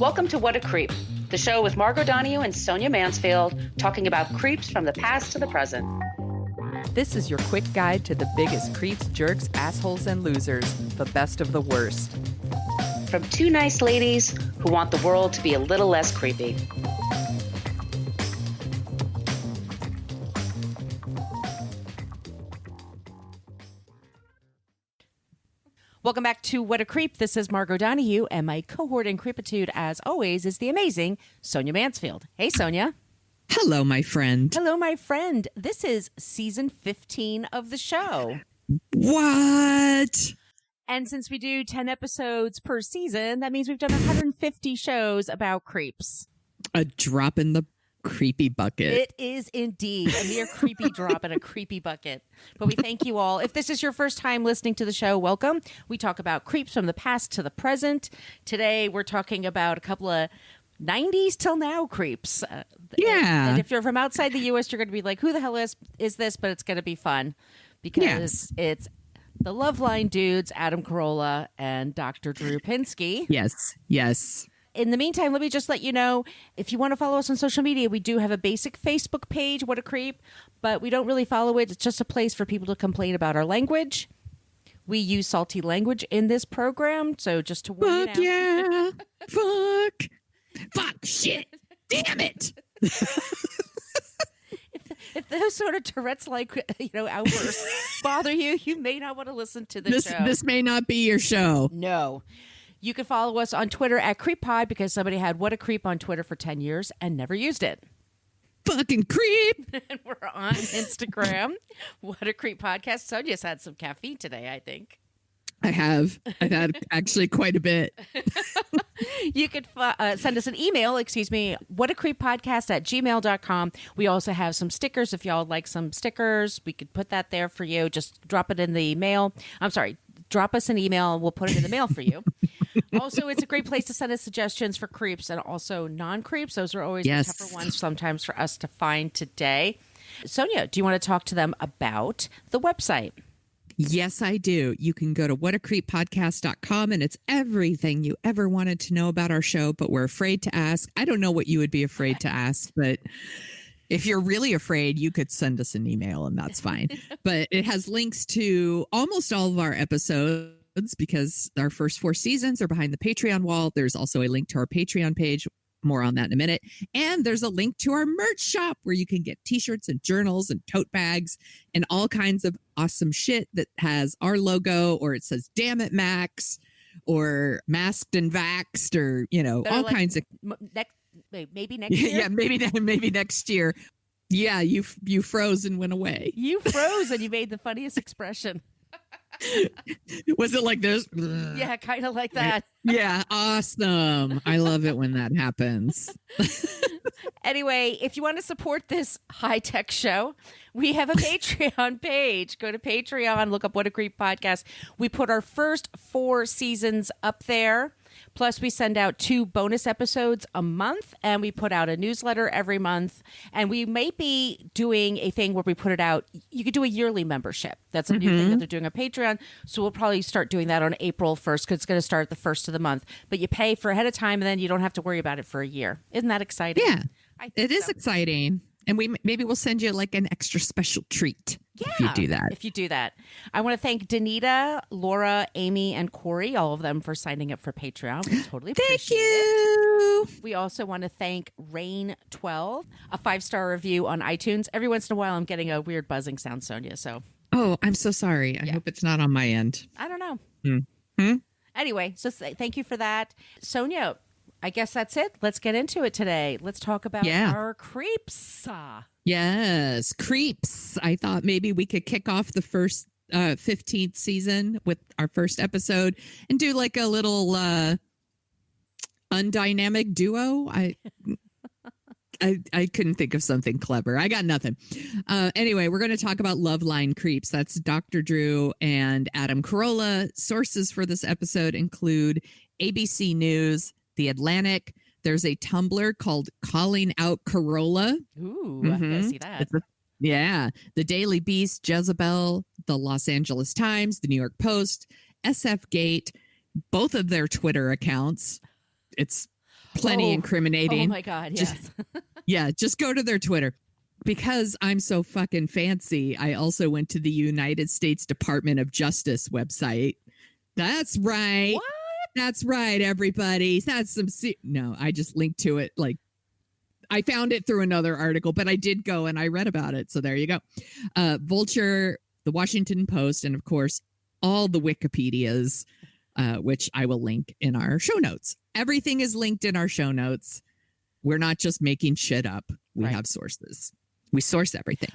Welcome to What a Creep, the show with Margot Donahue and Sonia Mansfield talking about creeps from the past to the present. This is your quick guide to the biggest creeps, jerks, assholes, and losers, the best of the worst. From two nice ladies who want the world to be a little less creepy. Welcome back to What a Creep. This is Margot Donahue, and my cohort in creepitude, as always, is the amazing Sonia Mansfield. Hey, Sonia. Hello, my friend. Hello, my friend. This is season 15 of the show. What? And since we do 10 episodes per season, that means we've done 150 shows about creeps. A drop in the creepy bucket. It is indeed a mere creepy drop in a creepy bucket. But we thank you all. If this is your first time listening to the show, welcome. We talk about creeps from the past to the present. Today, we're talking about a couple of 90s till now creeps. Yeah. And if you're from outside the U.S., you're going to be like, who the hell is this? But it's going to be fun because it's the Loveline dudes, Adam Carolla and Dr. Drew Pinsky. Yes. In the meantime, let me just let you know, if you want to follow us on social media, we do have a basic Facebook page, What a Creep, but we don't really follow it. It's just a place for people to complain about our language. We use salty language in this program, so just to warn Fuck you now. Yeah. Fuck shit. Damn it. If those sort of Tourette's-like, outbursts bother you, you may not want to listen to the show. This may not be your show. No. You can follow us on Twitter at CreepPod because somebody had What a Creep on Twitter for 10 years and never used it. Fucking creep. And we're on Instagram, What a Creep Podcast. Sonia's had some caffeine today, I think. I have. I've had actually quite a bit. You could send us an email, whatacreeppodcast@gmail.com. We also have some stickers. If y'all would like some stickers, we could put that there for you. Just drop it in the mail. I'm sorry. Drop us an email. We'll put it in the mail for you. Also, it's a great place to send us suggestions for creeps and also non-creeps. Those are always the tougher ones sometimes for us to find today. Sonia, do you want to talk to them about the website? Yes, I do. You can go to whatacreeppodcast.com and it's everything you ever wanted to know about our show, but we're afraid to ask. I don't know what you would be afraid to ask, but if you're really afraid, you could send us an email and that's fine. But it has links to almost all of our episodes because our first 4 seasons are behind the Patreon wall. There's also a link to our Patreon page. More on that in a minute. And there's a link to our merch shop where you can get t-shirts and journals and tote bags and all kinds of awesome shit that has our logo or it says, damn it, Max, or masked and vaxxed or, all kinds of. Maybe next year. Yeah, maybe next year. Yeah, you froze and went away. You froze and you made the funniest expression. Was it like this? Yeah, kind of like that. Yeah, awesome. I love it when that happens. Anyway, if you want to support this high-tech show, we have a Patreon page. Go to Patreon, look up What a Creep Podcast. We put our first 4 seasons up there. Plus, we send out 2 bonus episodes a month, and we put out a newsletter every month. And we may be doing a thing where we put it out. You could do a yearly membership. That's a new thing that they're doing on Patreon. So we'll probably start doing that on April 1st because it's going to start the 1st of the month. But you pay for ahead of time, and then you don't have to worry about it for a year. Isn't that exciting? Yeah, it is exciting. And maybe we'll send you like an extra special treat if you do that. If you do that. I want to thank Danita, Laura, Amy, and Corey, all of them for signing up for Patreon. We totally appreciate it. We also want to thank Rain12, a 5-star review on iTunes. Every once in a while, I'm getting a weird buzzing sound, Sonia. So. Oh, I'm so sorry. I hope it's not on my end. I don't know. Hmm? Anyway, so thank you for that. Sonia, I guess that's it. Let's get into it today. Let's talk about our creeps. Yes, creeps. I thought maybe we could kick off the first 15th season with our first episode and do like a little undynamic duo. I couldn't think of something clever. I got nothing. Anyway, we're going to talk about Loveline creeps. That's Dr. Drew and Adam Carolla. Sources for this episode include ABC News, The Atlantic. There's a Tumblr called Calling Out Carolla. Ooh, I gotta see that. The Daily Beast, Jezebel, the Los Angeles Times, the New York Post, SFGate, both of their Twitter accounts. It's Plenty incriminating. Oh my God, yes. Just go to their Twitter. Because I'm so fucking fancy, I also went to the United States Department of Justice website. That's right. What? That's right, everybody. That's some... No, I just linked to it. Like, I found it through another article, but I did go and I read about it. So there you go. Vulture, the Washington Post, and of course, all the Wikipedias, which I will link in our show notes. Everything is linked in our show notes. We're not just making shit up. We have sources. We source everything.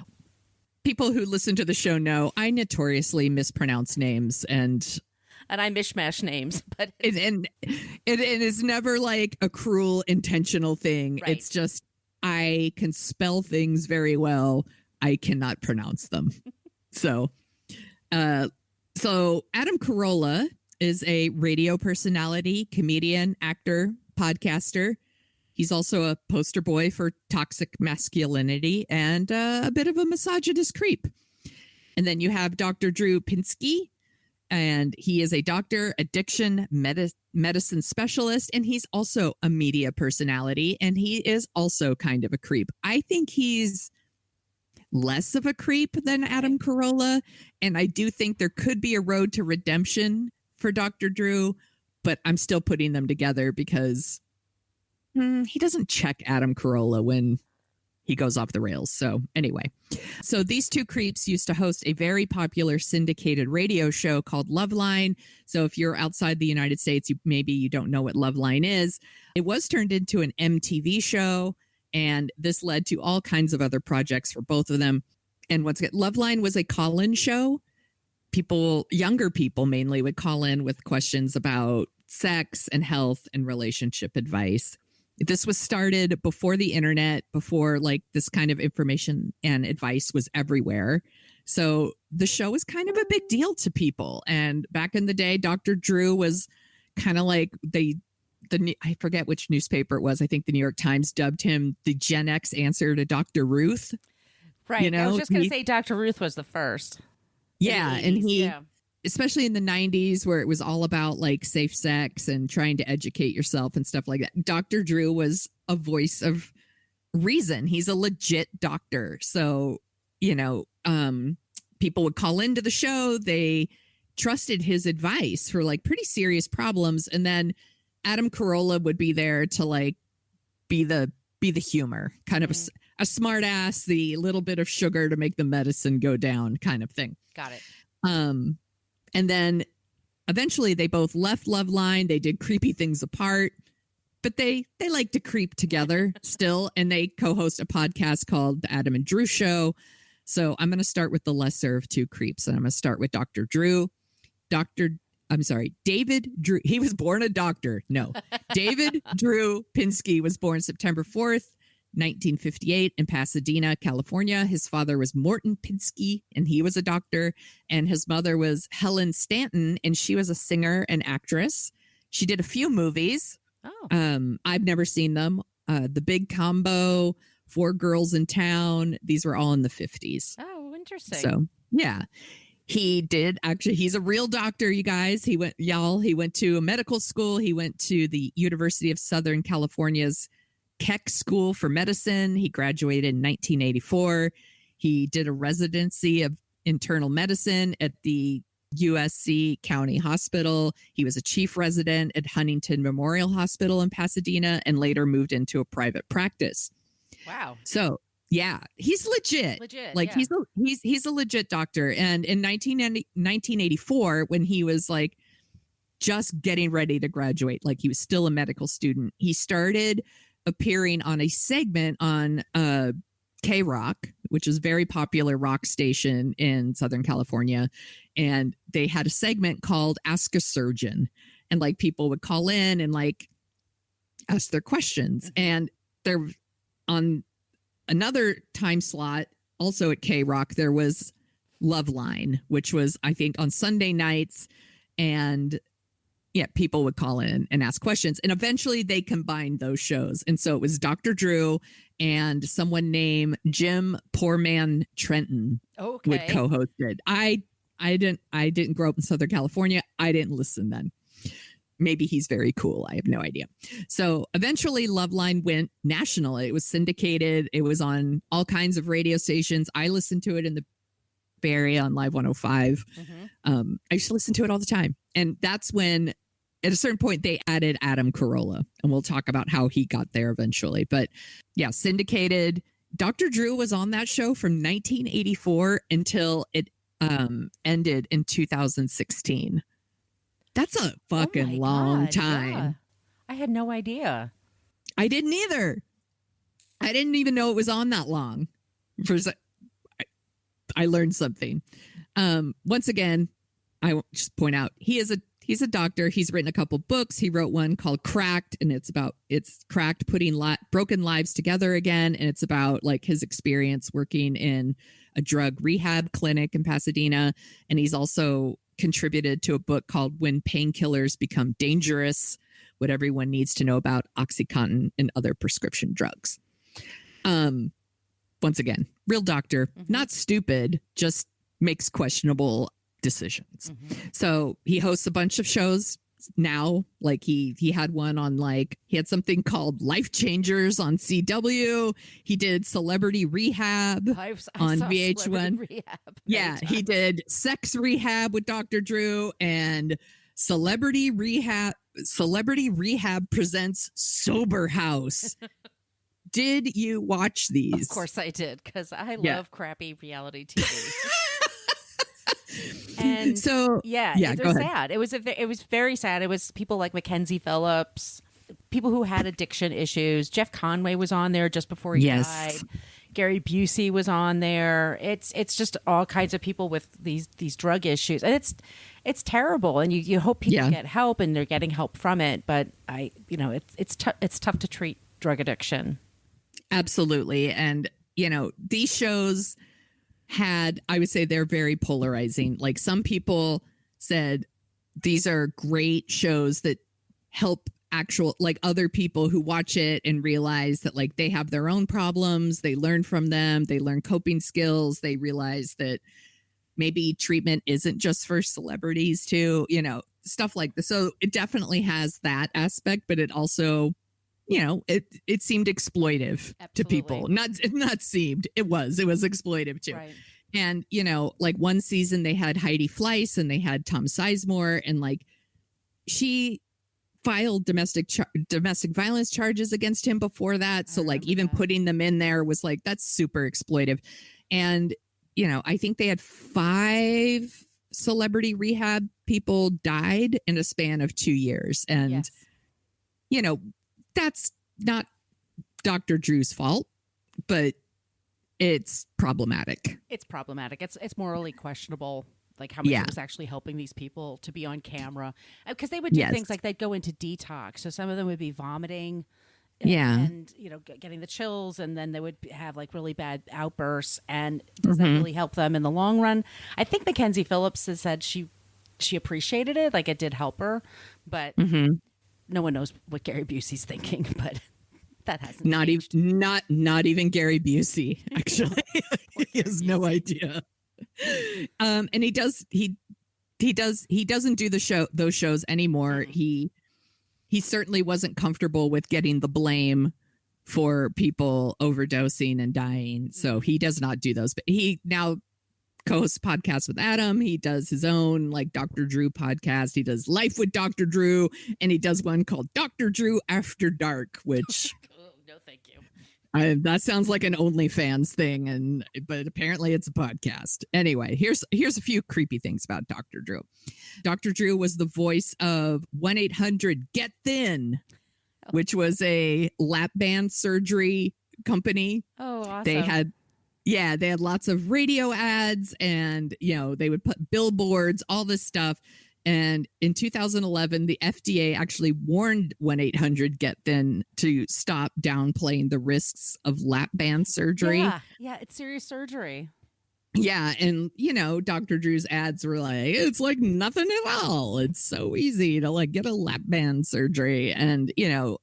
People who listen to the show know I notoriously mispronounce names and I mishmash names, but it is never like a cruel intentional thing. Right. It's just I can spell things very well. I cannot pronounce them. So Adam Carolla is a radio personality, comedian, actor, podcaster. He's also a poster boy for toxic masculinity and a bit of a misogynist creep. And then you have Dr. Drew Pinsky, and he is a doctor, addiction medicine specialist, and he's also a media personality, and he is also kind of a creep. I think he's less of a creep than Adam Carolla, and I do think there could be a road to redemption for Dr. Drew, but I'm still putting them together because he doesn't check Adam Carolla when he goes off the rails. So anyway, so these two creeps used to host a very popular syndicated radio show called Loveline. So if you're outside the United States, maybe you don't know what Loveline is. It was turned into an MTV show, and this led to all kinds of other projects for both of them. And once again, Loveline was a call-in show. Younger people mainly would call in with questions about sex and health and relationship advice. This was started before the internet, before like this kind of information and advice was everywhere. So the show was kind of a big deal to people. And back in the day, Dr. Drew was kind of like I forget which newspaper it was. I think the New York Times dubbed him the Gen X answer to Dr. Ruth. Right. You know, I was just going to say Dr. Ruth was the first. Yeah. And especially in the 90s where it was all about like safe sex and trying to educate yourself and stuff like that. Dr. Drew was a voice of reason. He's a legit doctor. So, people would call into the show. They trusted his advice for like pretty serious problems. And then Adam Carolla would be there to like be the humor, kind of a smart ass, the little bit of sugar to make the medicine go down kind of thing. Got it. And then eventually they both left Loveline. They did creepy things apart, but they like to creep together still. And they co-host a podcast called The Adam and Drew Show. So I'm going to start with the lesser of two creeps. And I'm going to start with Dr. Drew. David Drew. He was born a doctor. No, David Drew Pinsky was born September 4th, 1958 in Pasadena, California. His father was Morton Pinsky, and he was a doctor. And his mother was Helen Stanton, and she was a singer and actress. She did a few movies. Oh. I've never seen them. The Big Combo, Four Girls in Town. These were all in the 50s. Oh, interesting. So, yeah. He's a real doctor, you guys. He went to a medical school. He went to the University of Southern California's Keck School for Medicine. He graduated in 1984. He did a residency of internal medicine at the USC County Hospital. He was a chief resident at Huntington Memorial Hospital in Pasadena and later moved into a private practice. Wow. So, yeah, he's legit. Like yeah. he's a legit doctor. And in 1984, when he was like just getting ready to graduate, like he was still a medical student, he started appearing on a segment on K-Rock, which is a very popular rock station in Southern California. And they had a segment called Ask a Surgeon. And like people would call in and like ask their questions. And they're on another time slot, also at K-Rock, there was Loveline, which was, I think, on Sunday nights. And yeah, people would call in and ask questions. And eventually they combined those shows. And so it was Dr. Drew and someone named Jim Poorman Trenton would co-host it. I didn't grow up in Southern California. I didn't listen then. maybe he's very cool. I have no idea. So eventually Loveline went national. It was syndicated. It was on all kinds of radio stations. I listened to it in the Bay Area on Live 105. I used to listen to it all the time. And that's when at a certain point they added Adam Carolla, and we'll talk about how he got there eventually. But yeah, syndicated. Dr. Drew was on that show from 1984 until it ended in 2016. That's a fucking long time. Yeah. I had no idea. I didn't either. I didn't even know it was on that long. I learned something. Once again, I will just point out he's a doctor. He's written a couple books. He wrote one called Cracked, and it's cracked putting broken lives together again. And it's about like his experience working in a drug rehab clinic in Pasadena. And he's also contributed to a book called When Painkillers Become Dangerous, What Everyone Needs to Know About OxyContin and Other Prescription Drugs. Once again, real doctor, not stupid, just makes questionable decisions. So he hosts a bunch of shows now. Like he had one on he had something called Life Changers on CW. He did Celebrity Rehab on VH1. Yeah, he did Sex Rehab with Dr. Drew and Celebrity Rehab presents Sober House. Did you watch these? Of course I did, because I love crappy reality TV. And so it was sad. It was very sad. It was people like Mackenzie Phillips, people who had addiction issues. Jeff Conway was on there just before he died. Gary Busey was on there. It's just all kinds of people with these drug issues, and it's terrible. And you hope people get help, and they're getting help from it. But it's tough to treat drug addiction. Absolutely. And these shows I would say they're very polarizing. Like some people said these are great shows that help other people who watch it and realize that they have their own problems. They learn from them. They learn coping skills. They realize that maybe treatment isn't just for celebrities too, stuff like this. So it definitely has that aspect, but it also, it seemed exploitive to people. Not seemed. It was exploitive too. Right. And, one season they had Heidi Fleiss and they had Tom Sizemore, and she filed domestic violence charges against him before that. So even putting them in there was that's super exploitive. And, I think they had 5 celebrity rehab people died in a span of 2 years. And, that's not Dr. Drew's fault, but it's problematic. It's morally questionable, how much it was actually helping these people to be on camera. Because they would do things like they'd go into detox. So some of them would be vomiting. And getting the chills, and then they would have really bad outbursts. And does that really help them in the long run? I think Mackenzie Phillips has said she appreciated it, it did help her, but no one knows what Gary Busey's thinking. But that hasn't changed. Not even Gary Busey, actually. He has no idea. And he doesn't do those shows anymore. He certainly wasn't comfortable with getting the blame for people overdosing and dying. So he does not do those, but he now co-hosts podcasts with Adam. He does his own Dr. Drew podcast. He does Life with Dr. Drew, and he does one called Dr. Drew After Dark, which no, thank you. That sounds like an OnlyFans thing, but apparently it's a podcast. Anyway, here's a few creepy things about Dr. Drew. Dr. Drew was the voice of 1-800-GET-THIN, which was a lap band surgery company. Oh, awesome. They had lots of radio ads, and they would put billboards, all this stuff. And in 2011, the FDA actually warned 1-800-GET-THIN to stop downplaying the risks of lap band surgery. Yeah, it's serious surgery. Yeah, and Dr. Drew's ads were it's nothing at all. It's so easy to get a lap band surgery. And the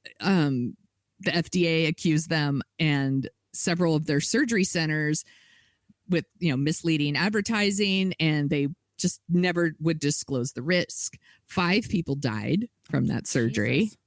FDA accused them and several of their surgery centers with misleading advertising, and they just never would disclose the risk. 5 people died from that surgery. Jesus.